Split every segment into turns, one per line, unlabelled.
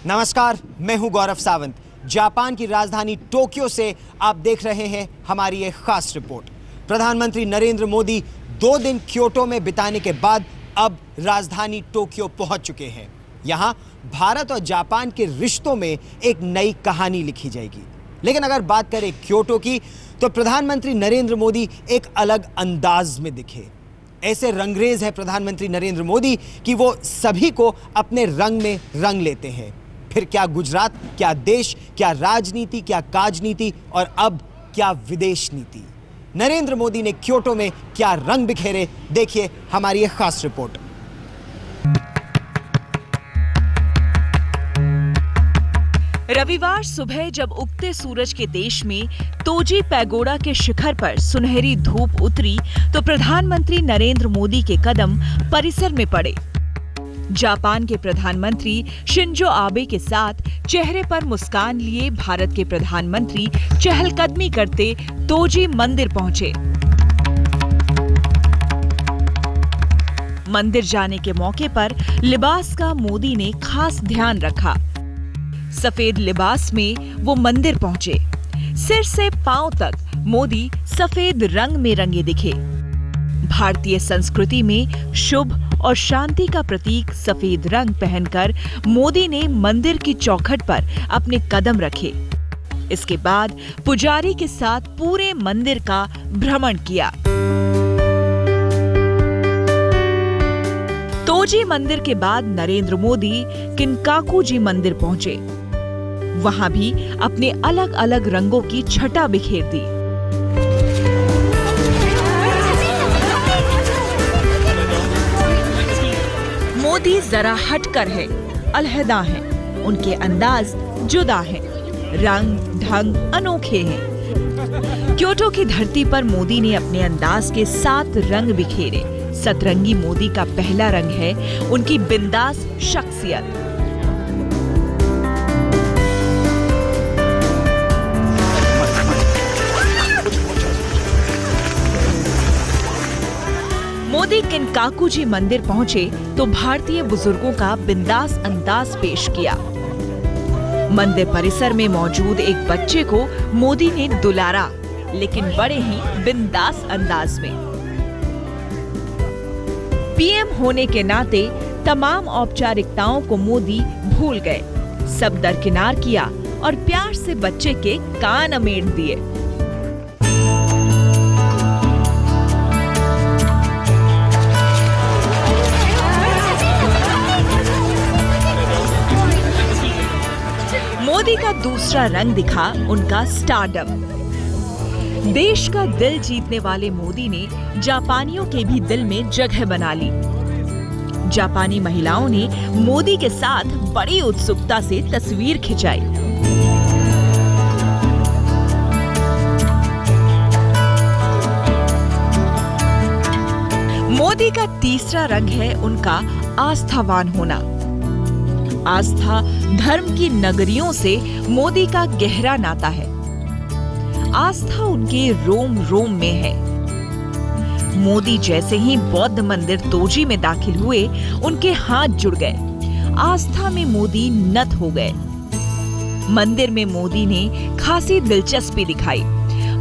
नमस्कार, मैं हूं गौरव सावंत। जापान की राजधानी टोक्यो से आप देख रहे हैं हमारी एक खास रिपोर्ट। प्रधानमंत्री नरेंद्र मोदी 2 दिन क्योटो में बिताने के बाद अब राजधानी टोक्यो पहुंच चुके हैं। यहां भारत और जापान के रिश्तों में एक नई कहानी लिखी जाएगी। लेकिन अगर बात करें क्योटो की, तो प्रधानमंत्री नरेंद्र मोदी एक अलग अंदाज में दिखे। ऐसे रंगरेज है प्रधानमंत्री नरेंद्र मोदी कि वो सभी को अपने रंग में रंग लेते हैं। फिर क्या गुजरात, क्या देश, क्या राजनीति, क्या काजनीति और अब क्या विदेश नीति। नरेंद्र मोदी ने क्योटो में क्या रंग बिखेरे, देखिए हमारी एक खास रिपोर्ट।
रविवार सुबह जब उगते सूरज के देश में तोजी पैगोडा के शिखर पर सुनहरी धूप उतरी, तो प्रधानमंत्री नरेंद्र मोदी के कदम परिसर में पड़े। जापान के प्रधानमंत्री शिंजो आबे के साथ चेहरे पर मुस्कान लिए भारत के प्रधानमंत्री चहलकदमी करते तोजी मंदिर पहुंचे। मंदिर जाने के मौके पर लिबास का मोदी ने खास ध्यान रखा। सफेद लिबास में वो मंदिर पहुंचे। सिर से पांव तक मोदी सफेद रंग में रंगे दिखे। भारतीय संस्कृति में शुभ और शांति का प्रतीक सफेद रंग पहनकर मोदी ने मंदिर की चौखट पर अपने कदम रखे। इसके बाद पुजारी के साथ पूरे मंदिर का भ्रमण किया। तोजी मंदिर के बाद नरेंद्र मोदी किनकाकुजी मंदिर पहुंचे। वहां भी अपने अलग अलग रंगों की छटा बिखेर दी। मोदी जरा हटकर है, अलहदा हैं, उनके अंदाज जुदा हैं, रंग ढंग अनोखे हैं। क्योटो की धरती पर मोदी ने अपने अंदाज के 7 रंग बिखेरे। सतरंगी मोदी का पहला रंग है उनकी बिंदास शख्सियत। मोदी किनकाकुजी मंदिर पहुंचे तो भारतीय बुजुर्गों का बिंदास अंदाज पेश किया। मंदिर परिसर में मौजूद एक बच्चे को मोदी ने दुलारा, लेकिन बड़े ही बिंदास अंदाज में। पीएम होने के नाते तमाम औपचारिकताओं को मोदी भूल गए। सब दरकिनार किया और प्यार से बच्चे के कान अमेड़ दिए। मोदी का दूसरा रंग दिखा उनका स्टारडम। देश का दिल जीतने वाले मोदी ने जापानियों के भी दिल में जगह बना ली। जापानी महिलाओं ने मोदी के साथ बड़ी उत्सुकता से तस्वीर खिंचाई। मोदी का तीसरा रंग है उनका आस्थावान होना। आस्था धर्म की नगरियों से मोदी का गहरा नाता है। आस्था उनके रोम रोम में है। मोदी जैसे ही बौद्ध मंदिर तोजी में दाखिल हुए, उनके हाथ जुड़ गए। आस्था में मोदी नत हो गए। मंदिर में मोदी ने खासी दिलचस्पी दिखाई।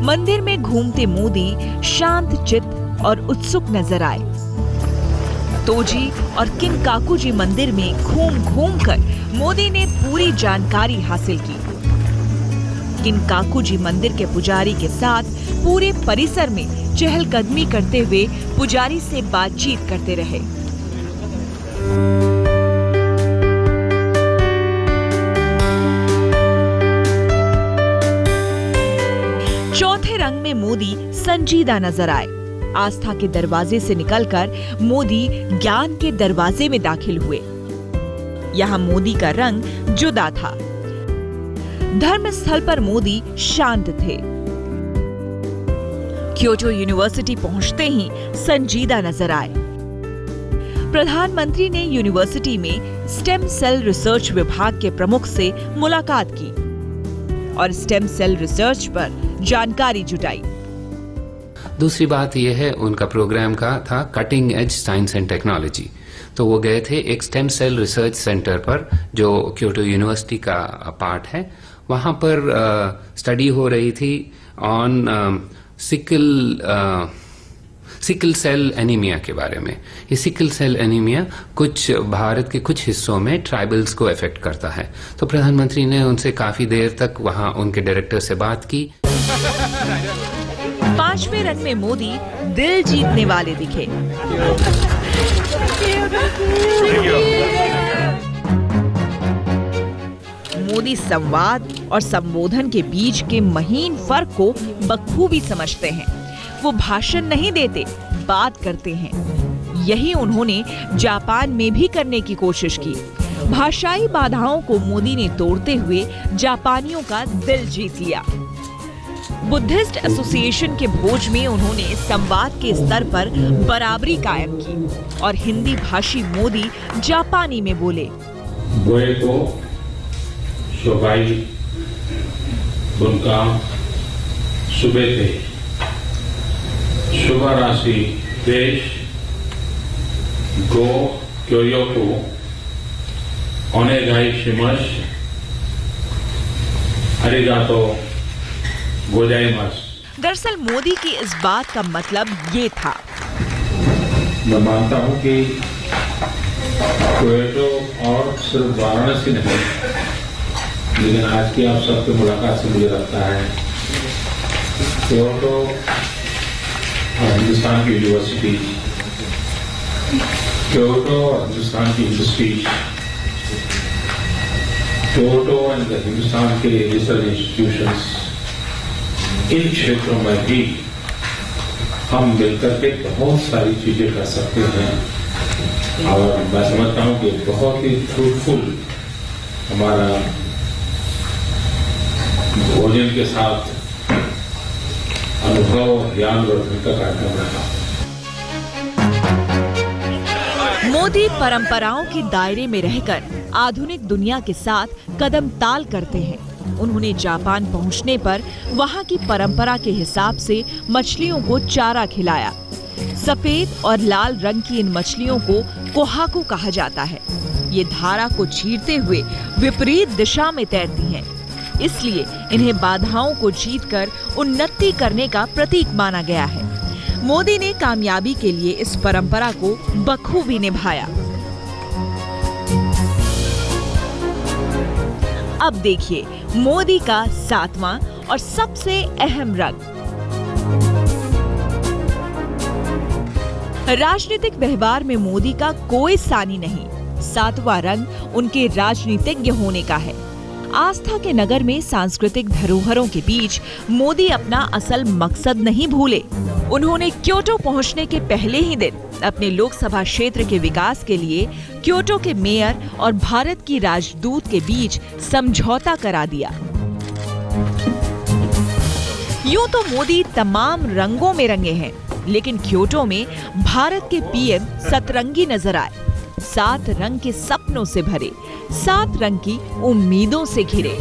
मंदिर में घूमते मोदी शांत चित्त और उत्सुक नजर आए। तोजी और किनकाकुजी मंदिर में घूम घूम कर मोदी ने पूरी जानकारी हासिल की। किनकाकुजी मंदिर के पुजारी के साथ पूरे परिसर में चहलकदमी करते हुए पुजारी से बातचीत करते रहे। चौथे रंग में मोदी संजीदा नजर आए। आस्था के दरवाजे से निकलकर मोदी ज्ञान के दरवाजे में दाखिल हुए। यहाँ मोदी का रंग जुदा था। धर्म स्थल पर मोदी शांत थे। क्योटो यूनिवर्सिटी पहुंचते ही संजीदा नजर आए। प्रधानमंत्री ने यूनिवर्सिटी में स्टेम सेल रिसर्च विभाग के प्रमुख से मुलाकात की और स्टेम सेल रिसर्च पर जानकारी जुटाई।
दूसरी बात यह है, उनका प्रोग्राम का था cutting edge science and technology. तो वो गए थे एक स्टेम सेल रिसर्च सेंटर पर, जो क्योटो यूनिवर्सिटी का पार्ट है। वहाँ पर स्टडी हो रही थी ऑन सिकल सेल एनीमिया के बारे में। ये सिकल सेल एनीमिया कुछ भारत के कुछ हिस्सों में ट्राइबल्स को अफेक्ट करता है। तो प्रधानमंत्री ने उनसे काफी देर तक वहाँ उनके डायरेक्टर से बात की।
5वें रन में मोदी दिल जीतने वाले दिखे। मोदी संवाद और संबोधन के बीच के महीन फर्क को बखूबी समझते हैं। वो भाषण नहीं देते, बात करते हैं। यही उन्होंने जापान में भी करने की कोशिश की। भाषाई बाधाओं को मोदी ने तोड़ते हुए जापानियों का दिल जीत लिया। बुद्धिस्ट एसोसिएशन के भोज में उन्होंने संवाद के स्तर पर बराबरी कायम की और हिंदी भाषी मोदी जापानी में बोले।
शोगाई बुनका सुबह थे शुभ राशि देश गो क्योयोटो ओनेगाई शिमश अरिगातो गोजाइमास।
दरअसल मोदी की इस बात का मतलब ये था।
मैं मानता हूं कि क्योटो और सिर्फ वाराणसी नहीं, लेकिन आज की आप सबके मुलाकात से मुझे लगता है क्योटो और हिंदुस्तान की यूनिवर्सिटी, क्योटो और हिंदुस्तान की इंडस्ट्री, क्योटो एंड हिंदुस्तान के रिसर्च इंस्टीट्यूशंस, इन क्षेत्रों में भी हम मिलकर के बहुत सारी चीजें कर सकते हैं। और मैं समझता हूं कि बहुत ही फ्रूटफुल हमारा भोजन के साथ अनुभव ज्ञानवर्धन का कार्यक्रम रहा।
मोदी परंपराओं के दायरे में रहकर आधुनिक दुनिया के साथ कदम ताल करते हैं। उन्होंने जापान पहुंचने पर वहां की परंपरा के हिसाब से मछलियों को चारा खिलाया। सफेद और लाल रंग की इन मछलियों को कोहाकू कहा जाता है। ये धारा को चीरते हुए विपरीत दिशा में तैरती हैं। इसलिए इन्हें बाधाओं को जीतकर उन्नति करने का प्रतीक माना गया है। मोदी ने कामयाबी के लिए इस परंपरा को बखूबी निभाया। अब देखिए मोदी का 7वां और सबसे अहम रंग। राजनीतिक व्यवहार में मोदी का कोई सानी नहीं। 7वां रंग उनके राजनीतिज्ञ होने का है। आस्था के नगर में सांस्कृतिक धरोहरों के बीच मोदी अपना असल मकसद नहीं भूले। उन्होंने क्योटो पहुंचने के पहले ही दिन अपने लोकसभा क्षेत्र के विकास के लिए क्योटो के मेयर और भारत की राजदूत के बीच समझौता करा दिया। यूं तो मोदी तमाम रंगों में रंगे हैं, लेकिन क्योटो में भारत के पीएम सतरंगी नजर आए। 7 रंग के सपनों से भरे, 7 रंग की उम्मीदों से घिरे।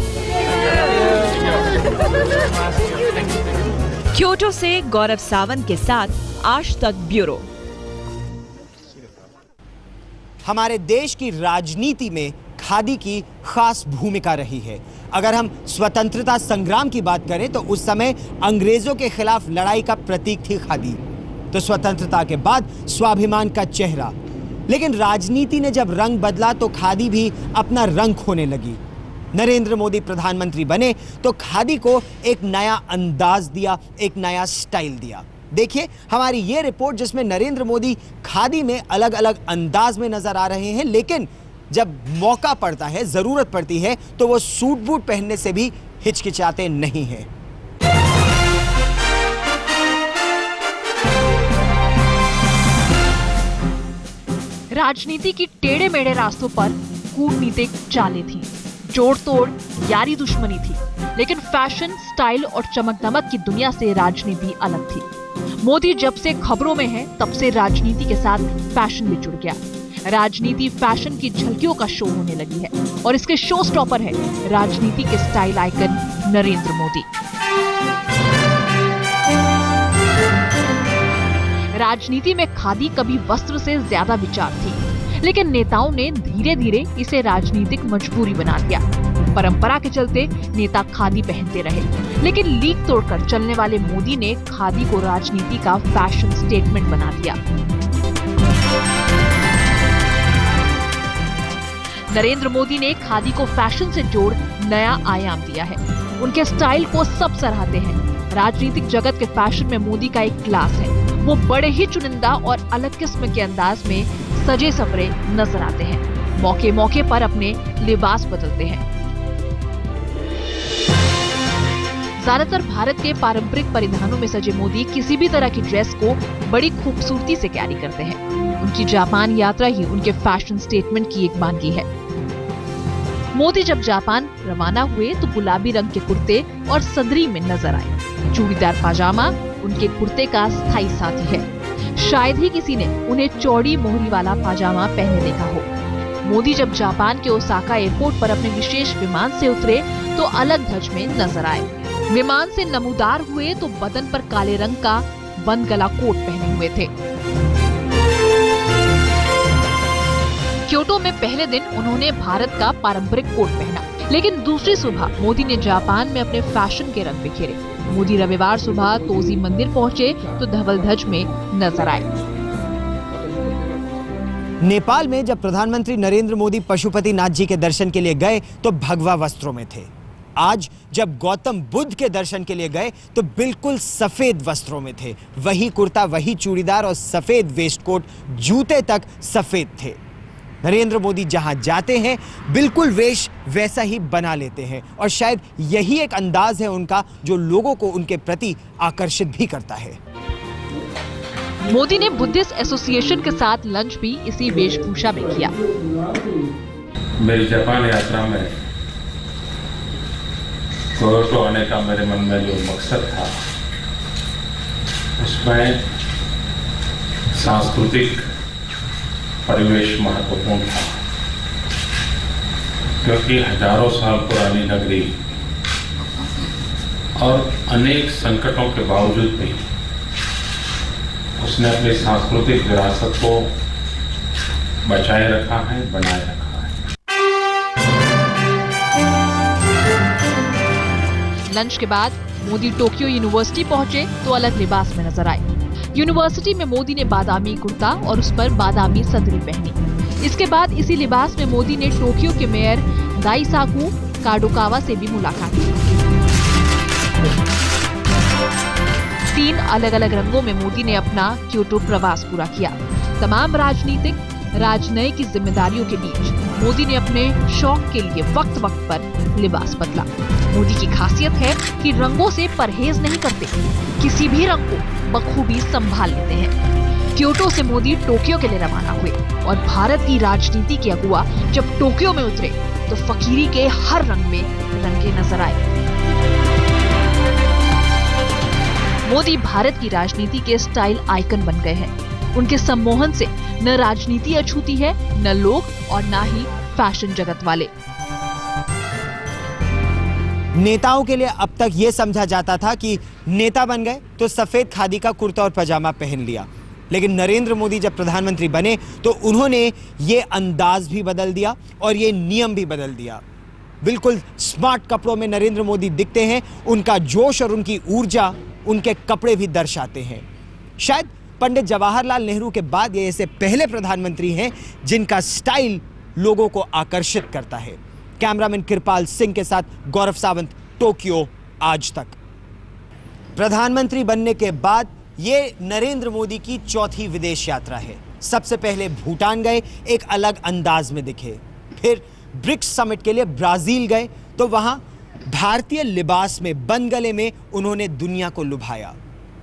क्योटो से गौरव सावंत के साथ आज तक ब्यूरो।
हमारे देश की राजनीति में खादी की खास भूमिका रही है। अगर हम स्वतंत्रता संग्राम की बात करें तो उस समय अंग्रेजों के खिलाफ लड़ाई का प्रतीक थी खादी। तो स्वतंत्रता के बाद स्वाभिमान का चेहरा। लेकिन राजनीति ने जब रंग बदला तो खादी भी अपना रंग खोने लगी। नरेंद्र मोदी प्रधानमंत्री बने तो खादी को एक नया अंदाज दिया, एक नया स्टाइल दिया। देखिए हमारी ये रिपोर्ट जिसमें नरेंद्र मोदी खादी में अलग अलग अंदाज में नजर आ रहे हैं, लेकिन जब मौका पड़ता है, जरूरत पड़ती है, तो वो सूट बूट पहनने से भी हिचकिचाते नहीं हैं।
राजनीति की टेढ़े मेढ़े रास्तों पर कूटनीतिक चालें थीं, जोड़ तोड़, यारी दुश्मनी थी, लेकिन फैशन, स्टाइल और चमक दमक की दुनिया से राजनीति अलग थी। मोदी जब से खबरों में है तब से राजनीति के साथ फैशन भी जुड़ गया। राजनीति फैशन की झलकियों का शो होने लगी है और इसके शो स्टॉपर है राजनीति के स्टाइल आइकन नरेंद्र मोदी। राजनीति में खादी कभी वस्त्र से ज्यादा विचार थी। लेकिन नेताओं ने धीरे धीरे इसे राजनीतिक मजबूरी बना दिया। परंपरा के चलते नेता खादी पहनते रहे, लेकिन लीक तोड़कर चलने वाले मोदी ने खादी को राजनीति का फैशन स्टेटमेंट बना दिया। नरेंद्र मोदी ने खादी को फैशन से जोड़ नया आयाम दिया है। उनके स्टाइल को सब सराहते हैं। राजनीतिक जगत के फैशन में मोदी का एक क्लास है। वो बड़े ही चुनिंदा और अलग किस्म के अंदाज में सजे सवरे नजर आते हैं। मौके मौके पर अपने लिबास बदलते हैं। ज्यादातर भारत के पारंपरिक परिधानों में सजे मोदी किसी भी तरह की ड्रेस को बड़ी खूबसूरती से कैरी करते हैं। उनकी जापान यात्रा ही उनके फैशन स्टेटमेंट की एक बानगी है। मोदी जब जापान रवाना हुए तो गुलाबी रंग के कुर्ते और सदरी में नजर आए। चूड़ीदार पाजामा उनके कुर्ते का स्थायी साथी है। शायद ही किसी ने उन्हें चौड़ी मोहरी वाला पाजामा पहने देखा हो। मोदी जब जापान के ओसाका एयरपोर्ट पर अपने विशेष विमान से उतरे तो अलग ध्वज में नजर आए। विमान से नमूदार हुए तो बदन पर काले रंग का बंद गला कोट पहने हुए थे। क्योटो में पहले दिन उन्होंने भारत का पारंपरिक कोट पहना, लेकिन दूसरी सुबह मोदी ने जापान में अपने फैशन के रंग बिखेरे। मोदी रविवार सुबह तोजी मंदिर पहुंचे तो धवल ध्वज में नजर आए।
नेपाल में जब प्रधानमंत्री नरेंद्र मोदी पशुपतिनाथ जी के दर्शन के लिए गए तो भगवा वस्त्रों में थे। आज जब गौतम बुद्ध के दर्शन के लिए गए तो बिल्कुल सफेद वस्त्रों में थे। वही कुर्ता, वही चूड़ीदार और सफेद वेस्टकोट, जूते तक सफेद थे। नरेंद्र मोदी जहां जाते हैं बिल्कुल वेश वैसा ही बना लेते हैं और शायद यही एक अंदाज है उनका जो लोगों को उनके प्रति आकर्षित भी करता है।
मोदी ने बुद्धिस्ट एसोसिएशन के साथ लंच भी इसी वेशभूषा में किया।
मेरी जापान यात्रा में क्योटो आने का मेरे मन में जो मकसद था उसमें सांस्कृतिक परिवेश महत्वपूर्ण था, क्योंकि हजारों साल पुरानी नगरी और अनेक संकटों के बावजूद भी उसने अपनी सांस्कृतिक विरासत को बचाए रखा है, बनाए रखा है।
लंच के बाद मोदी टोक्यो यूनिवर्सिटी पहुंचे तो अलग लिबास में नजर आए। यूनिवर्सिटी में मोदी ने बादामी कुर्ता और उस पर बादामी सदरी पहनी। इसके बाद इसी लिबास में मोदी ने टोक्यो के मेयर दाइसाकु काडोकावा से भी मुलाकात की। 3 अलग अलग रंगों में मोदी ने अपना क्योटो प्रवास पूरा किया। तमाम राजनीतिक राजनयिक की जिम्मेदारियों के बीच मोदी ने अपने शौक के लिए वक्त वक्त पर लिबास बदला। मोदी की खासियत है कि रंगों से परहेज नहीं करते, किसी भी रंग को बखूबी संभाल लेते हैं। क्योटो से मोदी टोक्यो के लिए रवाना हुए और भारत की राजनीति के अगुआ जब टोक्यो में उतरे तो फकीरी के हर रंग में रंगे नजर आए। मोदी भारत की राजनीति के स्टाइल आइकन बन गए हैं। उनके सम्मोहन से न राजनीति अछूती है, न लोग और न ही फैशन जगत वाले।
नेताओं के लिए अब तक यह समझा जाता था कि नेता बन गए तो सफेद खादी का कुर्ता और पजामा पहन लिया, लेकिन नरेंद्र मोदी जब प्रधानमंत्री बने तो उन्होंने ये अंदाज भी बदल दिया और ये नियम भी बदल दिया। बिल्कुल स्मार्ट कपड़ों में नरेंद्र मोदी दिखते हैं। उनका जोश और उनकी ऊर्जा उनके कपड़े भी दर्शाते हैं। शायद पंडित जवाहरलाल नेहरू के बाद ये ऐसे पहले प्रधानमंत्री हैं जिनका स्टाइल लोगों को आकर्षित करता है। कैमरामैन कृपाल सिंह के साथ गौरव सावंत, टोक्यो आज तक। प्रधानमंत्री बनने के बाद ये नरेंद्र मोदी की चौथी विदेश यात्रा है। सबसे पहले भूटान गए, एक अलग अंदाज में दिखे। फिर ब्रिक्स समिट के लिए ब्राजील गए तो वहां भारतीय लिबास में बंद गले में उन्होंने दुनिया को लुभाया।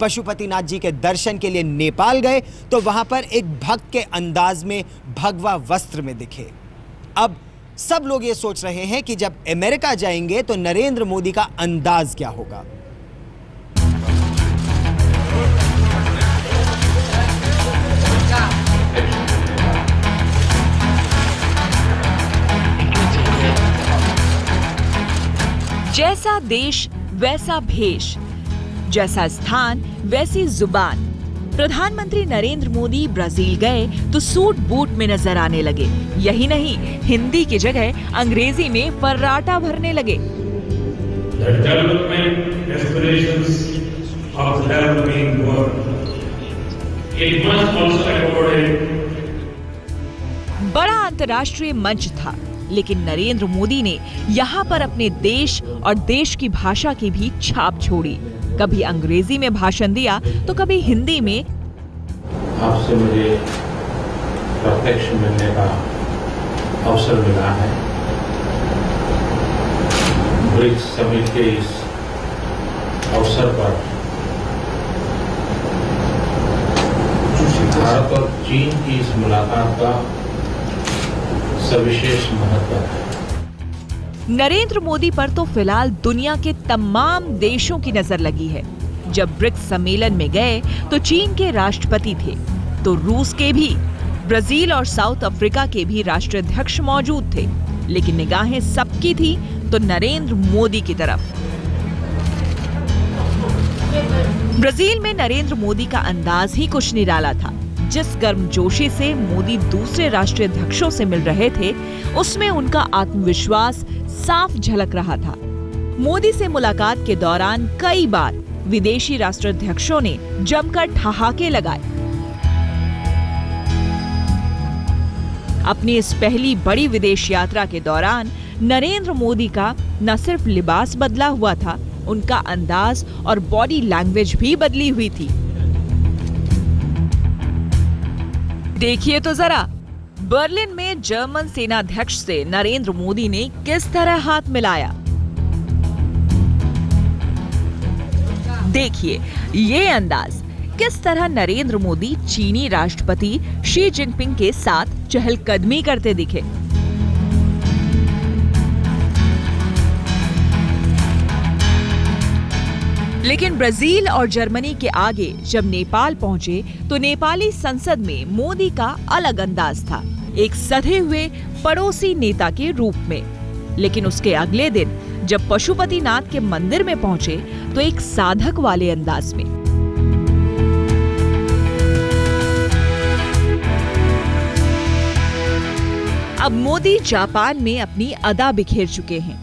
पशुपतिनाथ जी के दर्शन के लिए नेपाल गए तो वहां पर एक भक्त के अंदाज में भगवा वस्त्र में दिखे। अब सब लोग ये सोच रहे हैं कि जब अमेरिका जाएंगे तो नरेंद्र मोदी का अंदाज क्या होगा।
जैसा देश वैसा भेष, जैसा स्थान वैसी जुबान। प्रधानमंत्री नरेंद्र मोदी ब्राजील गए तो सूट बूट में नजर आने लगे। यही नहीं, हिंदी की जगह अंग्रेजी में फर्राटा भरने लगे।
The development aspirations of the developing world. It must also accommodate.
बड़ा अंतर्राष्ट्रीय मंच था, लेकिन नरेंद्र मोदी ने यहाँ पर अपने देश और देश की भाषा की भी छाप छोड़ी। कभी अंग्रेजी में भाषण दिया तो कभी हिंदी में।
आपसे मुझे प्रत्यक्ष मिलने का अवसर मिला है। ब्रिक्स समिट के इस अवसर पर भारत और चीन की इस मुलाकात का सविशेष महत्व है।
नरेंद्र मोदी पर तो फिलहाल दुनिया के तमाम देशों की नजर लगी है। जब ब्रिक्स सम्मेलन में गए तो चीन के राष्ट्रपति थे, तो रूस के भी, ब्राजील और साउथ अफ्रीका के भी राष्ट्राध्यक्ष मौजूद थे, लेकिन निगाहें सबकी थी तो नरेंद्र मोदी की तरफ। ब्राजील में नरेंद्र मोदी का अंदाज ही कुछ निराला था। जिस गर्मजोशी से मोदी दूसरे राष्ट्राध्यक्षों से मिल रहे थे, उसमें उनका आत्मविश्वास साफ झलक रहा था। मोदी से मुलाकात के दौरान कई बार विदेशी राष्ट्राध्यक्षों ने जमकर ठहाके लगाए। अपनी इस पहली बड़ी विदेश यात्रा के दौरान नरेंद्र मोदी का न सिर्फ लिबास बदला हुआ था, उनका अंदाज और बॉडी लैंग्वेज भी बदली हुई थी। देखिए तो जरा, बर्लिन में जर्मन सेनाध्यक्ष से नरेंद्र मोदी ने किस तरह हाथ मिलाया। देखिए ये अंदाज, किस तरह नरेंद्र मोदी चीनी राष्ट्रपति शी जिनपिंग के साथ चहलकदमी करते दिखे। लेकिन ब्राजील और जर्मनी के आगे जब नेपाल पहुंचे तो नेपाली संसद में मोदी का अलग अंदाज था, एक सधे हुए पड़ोसी नेता के रूप में। लेकिन उसके अगले दिन जब पशुपतिनाथ के मंदिर में पहुंचे तो एक साधक वाले अंदाज में। अब मोदी जापान में अपनी अदा बिखेर चुके हैं।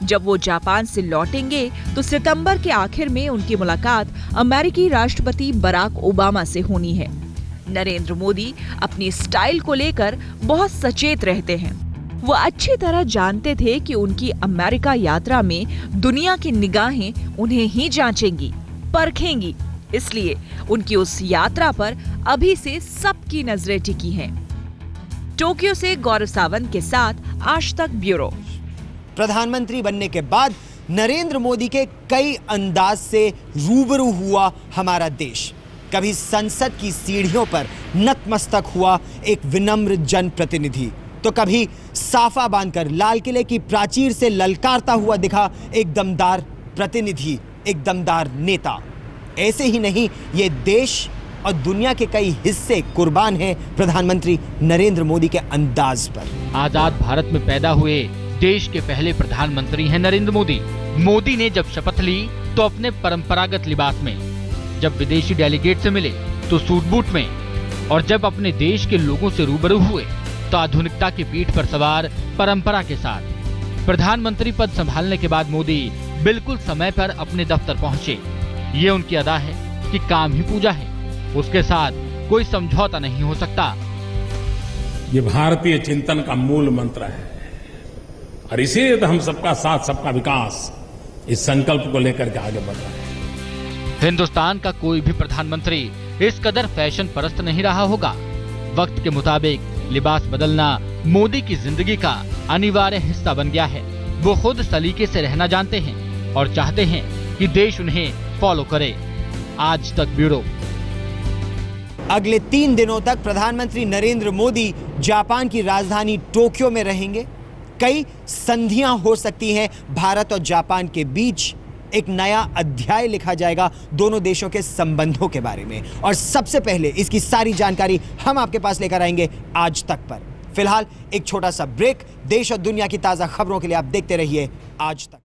जब वो जापान से लौटेंगे तो सितंबर के आखिर में उनकी मुलाकात अमेरिकी राष्ट्रपति बराक ओबामा से होनी है। नरेंद्र मोदी अपनी स्टाइल को लेकर बहुत सचेत रहते हैं। वो अच्छी तरह जानते थे कि उनकी अमेरिका यात्रा में दुनिया की निगाहें उन्हें ही जांचेंगी, परखेंगी। इसलिए उनकी उस यात्रा पर अभी से सबकी नजरें टिकी हैं। टोक्यो से गौरव सावंत के साथ आज तक ब्यूरो।
प्रधानमंत्री बनने के बाद नरेंद्र मोदी के कई अंदाज से रूबरू हुआ हमारा देश। कभी संसद की सीढ़ियों पर नतमस्तक हुआ एक विनम्र जनप्रतिनिधि, तो कभी साफा बांधकर लाल किले की प्राचीर से ललकारता हुआ दिखा एक दमदार प्रतिनिधि, एक दमदार नेता। ऐसे ही नहीं, ये देश और दुनिया के कई हिस्से कुर्बान हैं प्रधानमंत्री नरेंद्र मोदी के अंदाज पर।
आजाद भारत में पैदा हुए देश के पहले प्रधानमंत्री हैं नरेंद्र मोदी। मोदी ने जब शपथ ली तो अपने परंपरागत लिबास में, जब विदेशी डेलीगेट से मिले तो सूट बूट में, और जब अपने देश के लोगों से रूबरू हुए तो आधुनिकता की पीठ पर सवार परंपरा के साथ। प्रधानमंत्री पद संभालने के बाद मोदी बिल्कुल समय पर अपने दफ्तर पहुंचे। ये उनकी अदा है कि काम ही पूजा है, उसके साथ कोई समझौता नहीं हो सकता।
ये भारतीय चिंतन का मूल मंत्र है और इसीलिए तो हम सबका साथ सबका विकास इस संकल्प को लेकर के आगे बढ़ रहे हैं।
हिंदुस्तान का कोई भी प्रधानमंत्री इस कदर फैशन परस्त नहीं रहा होगा। वक्त के मुताबिक लिबास बदलना मोदी की जिंदगी का अनिवार्य हिस्सा बन गया है। वो खुद सलीके से रहना जानते हैं और चाहते हैं कि देश उन्हें फॉलो करे। आज तक ब्यूरो।
अगले 3 दिनों तक प्रधानमंत्री नरेंद्र मोदी जापान की राजधानी टोक्यो में रहेंगे। कई संधियां हो सकती हैं भारत और जापान के बीच। एक नया अध्याय लिखा जाएगा दोनों देशों के संबंधों के बारे में, और सबसे पहले इसकी सारी जानकारी हम आपके पास लेकर आएंगे आज तक पर। फिलहाल एक छोटा सा ब्रेक। देश और दुनिया की ताजा खबरों के लिए आप देखते रहिए आज तक।